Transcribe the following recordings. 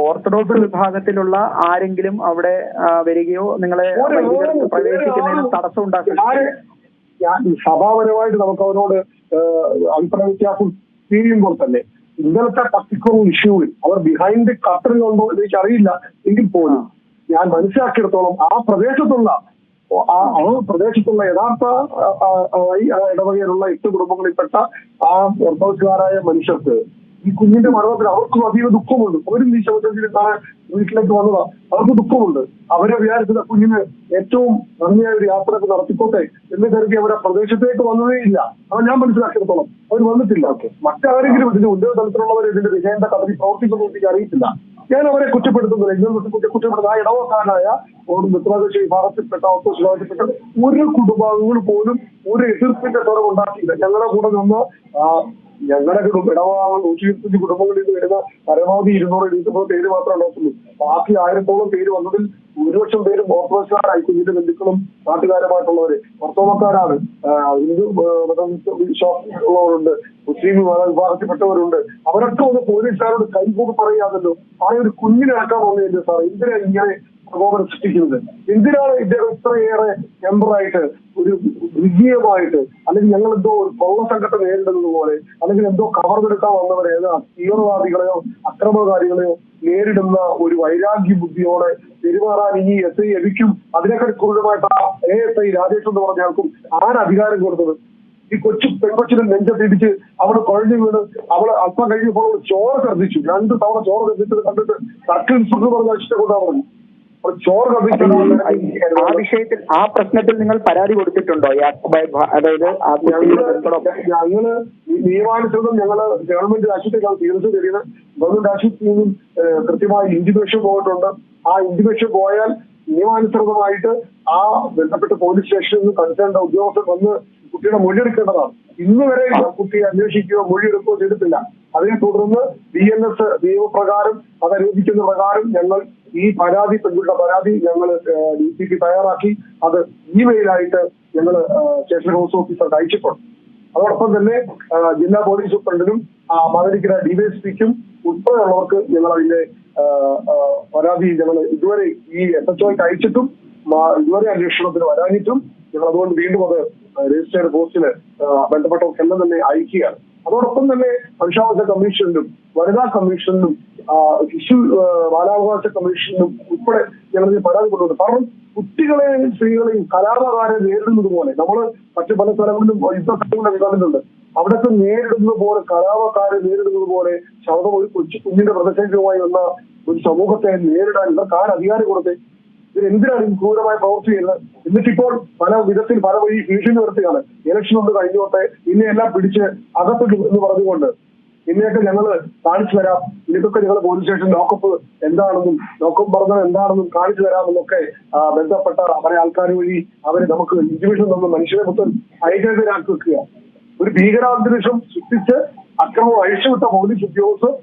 Orthodox വിഭാഗത്തിലുള്ള ആരെങ്കിലും അവിടെ വരികയോ നിങ്ങളെ പ്രവേശിക്കുന്നതിന് തടസ്സം ഉണ്ടാക്കുക? സഭാപരമായിട്ട് നമുക്ക് അവരോട് അഭിപ്രായ വ്യത്യാസം ചെയ്യുമ്പോൾ തന്നെ ഇന്നലത്തെ പർട്ടിക്കുലർ ഇഷ്യൂവിൽ അവർ ബിഹൈൻഡ് കട്ടറിലുണ്ടോ എന്ന് എനിക്കറിയില്ല എങ്കിൽ പോലും ഞാൻ മനസ്സിലാക്കിയിടത്തോളം ആ പ്രദേശത്തുള്ള യഥാർത്ഥ ഇടവകയിലുള്ള 8 കുടുംബങ്ങളിൽപ്പെട്ട ആ ഓർത്തഡോക്സുകാരായ മനുഷ്യർക്ക് ഈ കുഞ്ഞിന്റെ മരണത്തിൽ അവർക്കും അതീവ ദുഃഖമുണ്ട്. അവരും ഈ ശവചരിയിലാണ് വീട്ടിലേക്ക് വന്നതാ, അവർക്ക് ദുഃഖമുണ്ട്. അവരെ വിചാരിച്ചത് കുഞ്ഞിന് ഏറ്റവും നന്ദിയായ ഒരു യാത്രയൊക്കെ നടത്തിക്കോട്ടെ എന്ന് കരുതി അവരെ പ്രദേശത്തേക്ക് വന്നതേ ഇല്ല. അത് ഞാൻ മനസ്സിലാക്കിയിടത്തോളം അവർ വന്നിട്ടില്ല. മറ്റാരെങ്കിലും ഇതിന്റെ ഉന്നത തലത്തിലുള്ളവർ ഇതിന്റെ വിജയന്റെ കഥയിൽ പ്രവർത്തിക്കുന്നു എനിക്ക് അറിയിട്ടില്ല. ഞാൻ അവരെ കുറ്റപ്പെടുത്തുന്നില്ല. ഇന്ന് കുറ്റപ്പെടുന്ന ആ ഇടവക്കാരായ മിത്രദേശ വിഭാഗത്തിൽപ്പെട്ട ഓർത്തഡോക്സ് വിഭാഗത്തിൽപ്പെട്ട ഒരു കുടുംബാംഗങ്ങൾ പോലും ഒരു എതിർപ്പിന്റെ സ്വരം ഉണ്ടാക്കിയില്ല. ഞങ്ങളുടെ കൂടെ നിന്ന് ഞങ്ങളുടെ ഇടവകാങ്ങൾ 125 കുടുംബങ്ങളിൽ നിന്ന് വരുന്ന പരമാവധി 200 പേര് മാത്രമേ ഉണ്ടാക്കുള്ളൂ. ബാക്കി 1000-ഓളം പേര് വന്നതിൽ 1,00,000 പേരും ഓർത്തഡോക്സുകാരായി, കുഞ്ഞിന്റെ ബന്ധുക്കളും നാട്ടുകാരുമായിട്ടുള്ളവര്. ഓർത്തഡോക്സുകാരാണ്, ഹിന്ദു വിശ്വാസമുള്ളവരുണ്ട്, മുസ്ലിം വിഭാഗത്തിൽപ്പെട്ടവരുണ്ട്. അവരൊക്കെ ഒന്ന് പോലീസുകാരോട് കൈകൂടി പറയാമല്ലോ. ആ ഒരു കുഞ്ഞിനാക്കാൻ വന്നില്ല സാർ, എന്തിനാ ഇങ്ങനെ പ്രകോപനം സൃഷ്ടിക്കുന്നത്? എന്തിനാണ് ഇദ്ദേഹം ഇത്രയേറെ ടെമ്പറായിട്ട് ഒരു വിജയമായിട്ട്, അല്ലെങ്കിൽ ഞങ്ങൾ എന്തോ ഒരു കൊള്ള സംഘത്തെ നേരിടുന്നത് പോലെ, അല്ലെങ്കിൽ എന്തോ കവർന്നെടുക്കാൻ വന്നവരെ തീവ്രവാദികളെയോ അക്രമകാരികളെയോ നേരിടുന്ന ഒരു വൈരാഗ്യ ബുദ്ധിയോടെ പെരുമാറാൻ ഈ SI ലഭിക്കും? അതിനേക്കാൾ ക്രൂരമായിട്ട് ASI രാജേഷ് എന്ന് പറഞ്ഞ ആൾക്കും അധികാരം കൊടുത്തത്? ഈ പെൺകൊച്ചിനെ നെഞ്ചത്തിടിച്ച് അവള് കുഴഞ്ഞു വീണ് അവള് അല്പം കഴിഞ്ഞപ്പോൾ ചോറ് ഛർദ്ദിച്ചു. 2 തവണ ചോറ് ഛർദ്ദിച്ചത് കണ്ടിട്ട് സർക്കിൾ ഇൻസ്പെക്ടർ പറഞ്ഞ ഇഷ്ടം കൊണ്ടാണ് പറഞ്ഞു. ആ വിഷയത്തിൽ, ആ പ്രശ്നത്തിൽ നിങ്ങൾ പരാതി കൊടുത്തിട്ടുണ്ടോ? അതായത് ഞങ്ങള് നിയമാനുസൃതം ഞങ്ങള് ഗവൺമെന്റ് ആശുപത്രിക്കാണ് ചികിത്സ തരുന്നത്. ഗവൺമെന്റ് ആശുപത്രിയിൽ നിന്നും കൃത്യമായി ഇൻറ്റിമേഷൻ പോയിട്ടുണ്ട്. ആ ഇൻറ്റിമേഷൻ പോയാൽ നിയമാനുസൃതമായിട്ട് ആ ബന്ധപ്പെട്ട പോലീസ് സ്റ്റേഷനിൽ നിന്ന് കൺസേണ്ട ഉദ്യോഗസ്ഥർ വന്ന് കുട്ടിയുടെ മൊഴിയെടുക്കേണ്ടതാണ്. ഇന്ന് വരെ കുട്ടിയെ അന്വേഷിക്കുകയോ മൊഴിയെടുക്കുകയോ ചെയ്തിട്ടില്ല. അതിനെ തുടർന്ന് BNS നിയമപ്രകാരം അത് അനുവദിക്കുന്ന പ്രകാരം ഞങ്ങൾ ഈ പെൺകുട്ടിയുടെ പരാതി ഞങ്ങൾ DCP തയ്യാറാക്കി അത് ഇമെയിലായിട്ട് ഞങ്ങൾ സ്റ്റേഷൻ ഹൗസ് ഓഫീസർക്ക് അയച്ചിട്ടുണ്ട്. അതോടൊപ്പം തന്നെ ജില്ലാ പോലീസ് സൂപ്രണ്ടിനും മാവേലിക്കര DYSPക്കും ഉൾപ്പെടെയുള്ളവർക്ക് ഞങ്ങൾ അതിന്റെ പരാതി ഞങ്ങൾ ഇതുവരെ ഈ SHOയ്ക്ക് അയച്ചിട്ടും ഇതുവരെ അന്വേഷണത്തിന് വരാനിട്ടും ഞങ്ങൾ അതുകൊണ്ട് വീണ്ടും അത് രജിസ്റ്റേർഡ് പോസ്റ്റില് ബന്ധപ്പെട്ടവർക്കെല്ലാം തന്നെ അയക്കുകയാണ്. അതോടൊപ്പം തന്നെ മനുഷ്യാവകാശ കമ്മീഷനിലും വനിതാ കമ്മീഷനിലും ശിശു ബാലാവകാശ കമ്മീഷനിലും ഉൾപ്പെടെ ഞങ്ങൾ പരാതി കൊണ്ടുവന്നു. കാരണം കുട്ടികളെയും സ്ത്രീകളെയും കലാപകാരെ നേരിടുന്നത് പോലെ നമ്മൾ മറ്റു പല സ്ഥലങ്ങളിലും യുദ്ധസ്ഥലങ്ങളിലൊക്കെ കണ്ടിട്ടുണ്ട്. അവിടത്തെ നേരിടുന്നത് പോലെ കലാപക്കാരെ നേരിടുന്നത് പോലെ ശബ്ദം ഒരു കുഞ്ഞിന്റെ പ്രതിഷേധവുമായി വന്ന ഒരു സമൂഹത്തെ നേരിടാൻ ഇവർക്ക് അധികാരം കൊടുത്തേ? ഇതിനെന്തിനാണ് ഈ ക്രൂരമായ പ്രവൃത്തി ചെയ്യുന്നത്? എന്നിട്ടിപ്പോൾ പല വിധത്തിൽ പല വഴി ഭീഷണി നിർത്തുകയാണ്. ഇലക്ഷൻ ഒന്ന് കഴിഞ്ഞോട്ടെ, ഇന്നെല്ലാം പിടിച്ച് അകത്തിടും എന്ന് പറഞ്ഞുകൊണ്ട് ഇന്നെയൊക്കെ ഞങ്ങൾ കാണിച്ചു തരാം, ഇതൊക്കെ ഞങ്ങൾ പോലീസ് സ്റ്റേഷൻ ലോക്കപ്പ് എന്താണെന്നും ലോക്കപ്പ് പറഞ്ഞത് എന്താണെന്നും കാണിച്ചു തരാമെന്നൊക്കെ ബന്ധപ്പെട്ട അവരെ ആൾക്കാർ വഴി അവരെ നമുക്ക് ഇൻറ്റിമേഷൻ തന്ന മനുഷ്യരെ മൊത്തം ഐക്യതരാക്കി വെക്കുക. ഒരു ഭീകരാന്തരീക്ഷം സൃഷ്ടിച്ച് അക്രമം അഴിച്ചുവിട്ട പോലീസ് ഉദ്യോഗസ്ഥർ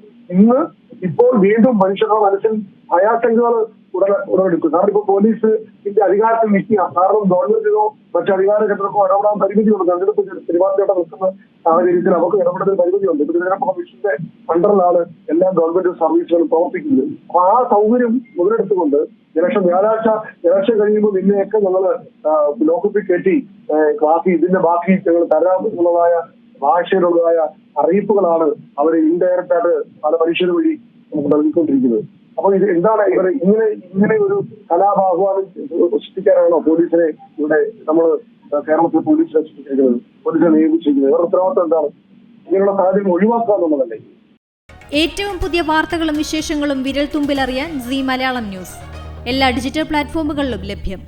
ഇപ്പോൾ വീണ്ടും മനുഷ്യരുടെ മനസ്സിൽ ഭയാശങ്കകൾ ഉടലെടുക്കും. കാരണം ഇപ്പൊ പോലീസിന്റെ അധികാരത്തിൽ നിൽക്കുക. കാരണം ഗവൺമെന്റിനോ മറ്റു അധികാര ഘട്ടങ്ങൾക്കോ ഇടപെടാൻ പരിമിതിയുണ്ട്. തെരഞ്ഞെടുപ്പ് പെരുമാറ്റത്തോടെ നിൽക്കുന്ന സാഹചര്യത്തിൽ അവർക്ക് ഇടപെടുന്നതിന് പരിമിതിയുണ്ട്. തിരഞ്ഞെടുപ്പ് കമ്മീഷന്റെ അണ്ടറിലാണ് എല്ലാ ഗവൺമെന്റ് സർവീസുകളും പ്രവർത്തിക്കുന്നത്. അപ്പൊ ആ സൗകര്യം മുതലെടുത്തുകൊണ്ട് വ്യാഴാഴ്ച ഇലക്ഷൻ കഴിയുമ്പോൾ നിന്നെയൊക്കെ ഞങ്ങൾ ലോക്കപ്പിൽ കയറ്റി ഇതിന്റെ ബാക്കി ഞങ്ങൾ തരാമെന്നുള്ളതായ ഭാഷയിലുള്ളതായ അറിയിപ്പുകളാണ് അവർ ഇൻഡയറക്റ്റ് ആയിട്ട് പല മനുഷ്യർ വഴി നമുക്ക് നൽകിക്കൊണ്ടിരിക്കുന്നത്. അപ്പൊ ഇത് എന്താണ് ഇങ്ങനെ ഒരു കലാപാഹ്വാനം സൃഷ്ടിക്കാനാണോ പോലീസിനെ ഇവിടെ നമ്മൾ കേരളത്തിൽ പോലീസിനെ സൃഷ്ടിച്ചിരിക്കുന്നത്, പോലീസിനെ നിയോഗിച്ചിരിക്കുന്നത്? ഇവരുടെ ഉത്തരവാദിത്വം എന്താണ്? ഇങ്ങനെയുള്ള സാഹചര്യം ഒഴിവാക്കുക എന്നുള്ളതല്ലേ? ഏറ്റവും പുതിയ വാർത്തകളും വിശേഷങ്ങളും വിരൽ തുമ്പിലറിയാൻ Zee മലയാളം ന്യൂസ് എല്ലാ ഡിജിറ്റൽ പ്ലാറ്റ്ഫോമുകളിലും ലഭ്യം.